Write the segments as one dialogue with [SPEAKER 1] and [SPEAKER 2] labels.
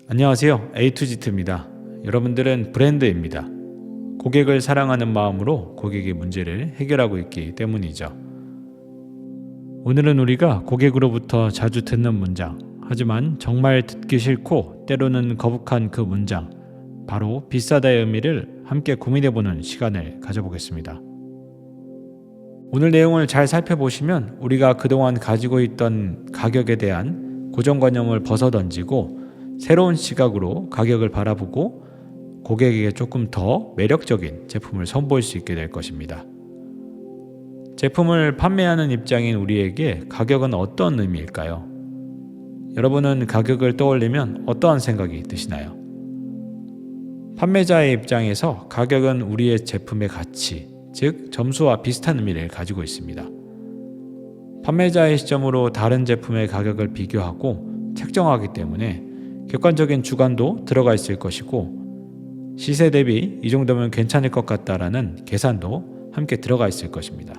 [SPEAKER 1] 안녕하세요. A2Z입니다. 여러분들은 브랜드입니다. 고객을 사랑하는 마음으로 고객의 문제를 해결하고 있기 때문이죠. 오늘은 우리가 고객으로부터 자주 듣는 문장, 하지만 정말 듣기 싫고 때로는 거북한 그 문장, 바로 비싸다의 의미를 함께 고민해보는 시간을 가져보겠습니다. 오늘 내용을 잘 살펴보시면 우리가 그동안 가지고 있던 가격에 대한 고정관념을 벗어던지고 새로운 시각으로 가격을 바라보고 고객에게 조금 더 매력적인 제품을 선보일 수 있게 될 것입니다. 제품을 판매하는 입장인 우리에게 가격은 어떤 의미일까요? 여러분은 가격을 떠올리면 어떠한 생각이 드시나요? 판매자의 입장에서 가격은 우리의 제품의 가치, 즉 점수와 비슷한 의미를 가지고 있습니다. 판매자의 시점으로 다른 제품의 가격을 비교하고 책정하기 때문에 객관적인 주관도 들어가 있을 것이고 시세 대비 이 정도면 괜찮을 것 같다라는 계산도 함께 들어가 있을 것입니다.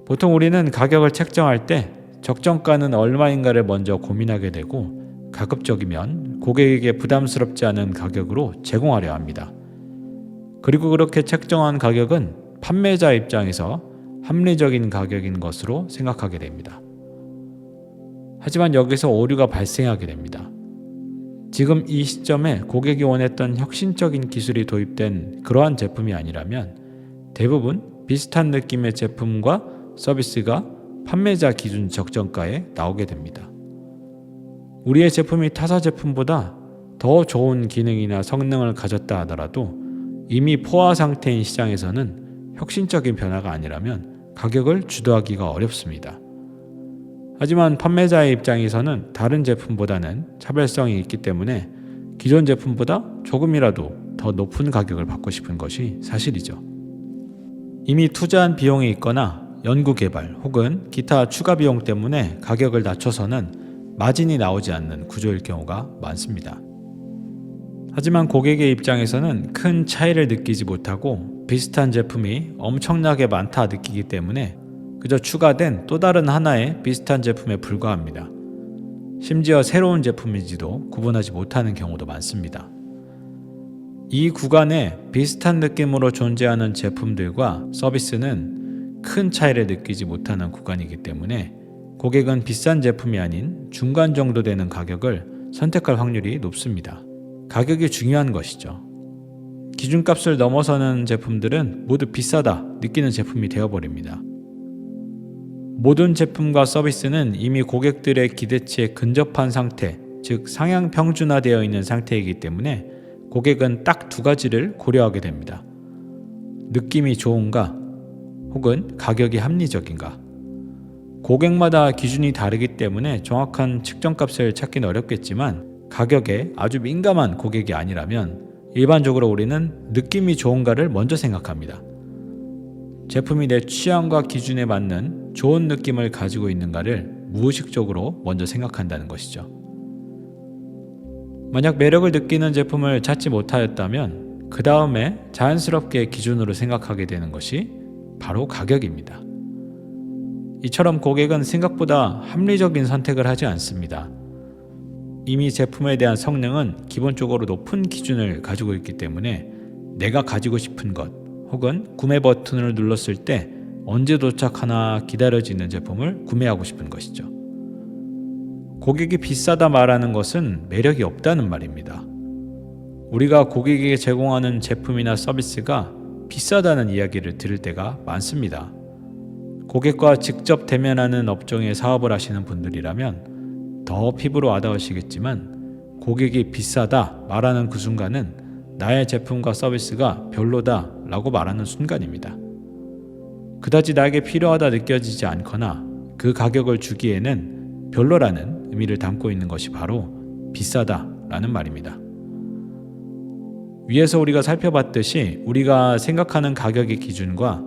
[SPEAKER 1] 보통 우리는 가격을 책정할 때 적정가는 얼마인가를 먼저 고민하게 되고 가급적이면 고객에게 부담스럽지 않은 가격으로 제공하려 합니다. 그리고 그렇게 책정한 가격은 판매자 입장에서 합리적인 가격인 것으로 생각하게 됩니다. 하지만 여기서 오류가 발생하게 됩니다. 지금 이 시점에 고객이 원했던 혁신적인 기술이 도입된 그러한 제품이 아니라면 대부분 비슷한 느낌의 제품과 서비스가 판매자 기준 적정가에 나오게 됩니다. 우리의 제품이 타사 제품보다 더 좋은 기능이나 성능을 가졌다 하더라도 이미 포화 상태인 시장에서는 혁신적인 변화가 아니라면 가격을 주도하기가 어렵습니다. 하지만 판매자의 입장에서는 다른 제품보다는 차별성이 있기 때문에 기존 제품보다 조금이라도 더 높은 가격을 받고 싶은 것이 사실이죠. 이미 투자한 비용이 있거나 연구개발 혹은 기타 추가 비용 때문에 가격을 낮춰서는 마진이 나오지 않는 구조일 경우가 많습니다. 하지만 고객의 입장에서는 큰 차이를 느끼지 못하고 비슷한 제품이 엄청나게 많다 느끼기 때문에 그저 추가된 또 다른 하나의 비슷한 제품에 불과합니다. 심지어 새로운 제품인지도 구분하지 못하는 경우도 많습니다. 이 구간에 비슷한 느낌으로 존재하는 제품들과 서비스는 큰 차이를 느끼지 못하는 구간이기 때문에 고객은 비싼 제품이 아닌 중간 정도 되는 가격을 선택할 확률이 높습니다. 가격이 중요한 것이죠. 기준값을 넘어서는 제품들은 모두 비싸다 느끼는 제품이 되어버립니다. 모든 제품과 서비스는 이미 고객들의 기대치에 근접한 상태, 즉 상향 평준화되어 있는 상태이기 때문에 고객은 딱 두 가지를 고려하게 됩니다. 느낌이 좋은가 혹은 가격이 합리적인가. 고객마다 기준이 다르기 때문에 정확한 측정값을 찾기는 어렵겠지만 가격에 아주 민감한 고객이 아니라면 일반적으로 우리는 느낌이 좋은가를 먼저 생각합니다. 제품이 내 취향과 기준에 맞는 좋은 느낌을 가지고 있는가를 무의식적으로 먼저 생각한다는 것이죠. 만약 매력을 느끼는 제품을 찾지 못하였다면 그 다음에 자연스럽게 기준으로 생각하게 되는 것이 바로 가격입니다. 이처럼 고객은 생각보다 합리적인 선택을 하지 않습니다. 이미 제품에 대한 성능은 기본적으로 높은 기준을 가지고 있기 때문에 내가 가지고 싶은 것 혹은 구매 버튼을 눌렀을 때 언제 도착하나 기다려지는 제품을 구매하고 싶은 것이죠. 고객이 비싸다 말하는 것은 매력이 없다는 말입니다. 우리가 고객에게 제공하는 제품이나 서비스가 비싸다는 이야기를 들을 때가 많습니다. 고객과 직접 대면하는 업종에 사업을 하시는 분들이라면 더 피부로 와닿으시겠지만 고객이 비싸다 말하는 그 순간은 나의 제품과 서비스가 별로다 라고 말하는 순간입니다. 그다지 나에게 필요하다 느껴지지 않거나 그 가격을 주기에는 별로라는 의미를 담고 있는 것이 바로 비싸다 라는 말입니다. 위에서 우리가 살펴봤듯이 우리가 생각하는 가격의 기준과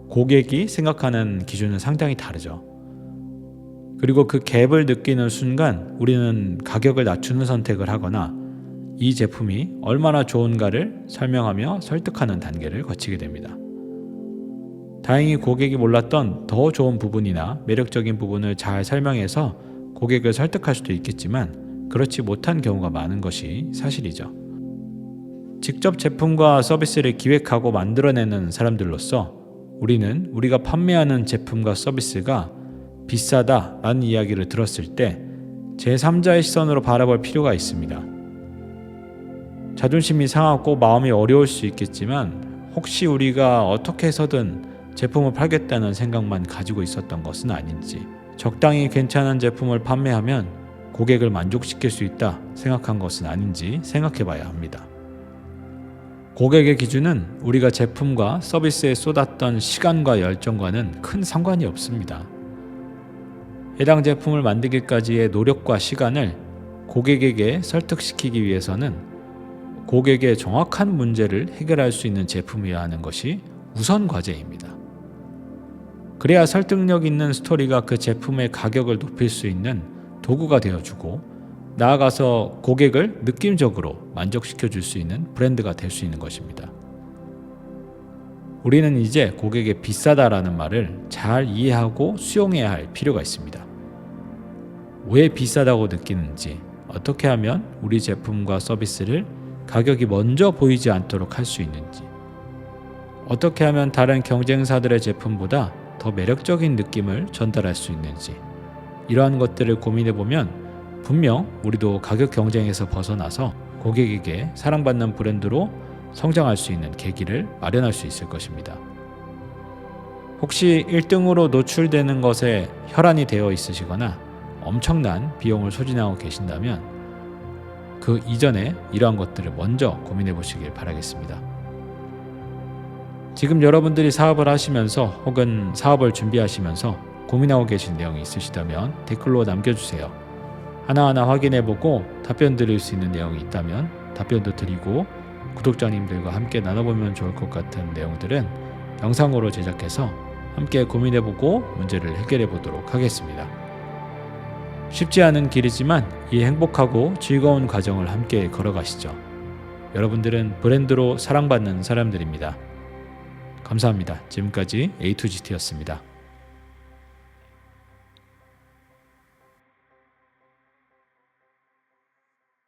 [SPEAKER 1] 고객이 생각하는 기준은 상당히 다르죠. 그리고 그 갭을 느끼는 순간 우리는 가격을 낮추는 선택을 하거나 이 제품이 얼마나 좋은가를 설명하며 설득하는 단계를 거치게 됩니다. 다행히 고객이 몰랐던 더 좋은 부분이나 매력적인 부분을 잘 설명해서 고객을 설득할 수도 있겠지만 그렇지 못한 경우가 많은 것이 사실이죠. 직접 제품과 서비스를 기획하고 만들어내는 사람들로서 우리는 우리가 판매하는 제품과 서비스가 비싸다라는 이야기를 들었을 때 제3자의 시선으로 바라볼 필요가 있습니다. 자존심이 상하고 마음이 어려울 수 있겠지만 혹시 우리가 어떻게 해서든 제품을 팔겠다는 생각만 가지고 있었던 것은 아닌지, 적당히 괜찮은 제품을 판매하면 고객을 만족시킬 수 있다 생각한 것은 아닌지 생각해 봐야 합니다. 고객의 기준은 우리가 제품과 서비스에 쏟았던 시간과 열정과는 큰 상관이 없습니다. 해당 제품을 만들기까지의 노력과 시간을 고객에게 설득시키기 위해서는 고객의 정확한 문제를 해결할 수 있는 제품이어야 하는 것이 우선 과제입니다. 그래야 설득력 있는 스토리가 그 제품의 가격을 높일 수 있는 도구가 되어주고 나아가서 고객을 느낌적으로 만족시켜 줄 수 있는 브랜드가 될 수 있는 것입니다. 우리는 이제 고객의 비싸다라는 말을 잘 이해하고 수용해야 할 필요가 있습니다. 왜 비싸다고 느끼는지, 어떻게 하면 우리 제품과 서비스를 가격이 먼저 보이지 않도록 할 수 있는지, 어떻게 하면 다른 경쟁사들의 제품보다 더 매력적인 느낌을 전달할 수 있는지, 이러한 것들을 고민해보면 분명 우리도 가격 경쟁에서 벗어나서 고객에게 사랑받는 브랜드로 성장할 수 있는 계기를 마련할 수 있을 것입니다. 혹시 1등으로 노출되는 것에 혈안이 되어 있으시거나 엄청난 비용을 소진하고 계신다면 그 이전에 이러한 것들을 먼저 고민해 보시길 바라겠습니다. 지금 여러분들이 사업을 하시면서 혹은 사업을 준비하시면서 고민하고 계신 내용이 있으시다면 댓글로 남겨주세요. 하나하나 확인해보고 답변 드릴 수 있는 내용이 있다면 답변도 드리고, 구독자님들과 함께 나눠보면 좋을 것 같은 내용들은 영상으로 제작해서 함께 고민해보고 문제를 해결해보도록 하겠습니다. 쉽지 않은 길이지만 이 행복하고 즐거운 과정을 함께 걸어가시죠. 여러분들은 브랜드로 사랑받는 사람들입니다. 감사합니다. 지금까지 A2GT였습니다.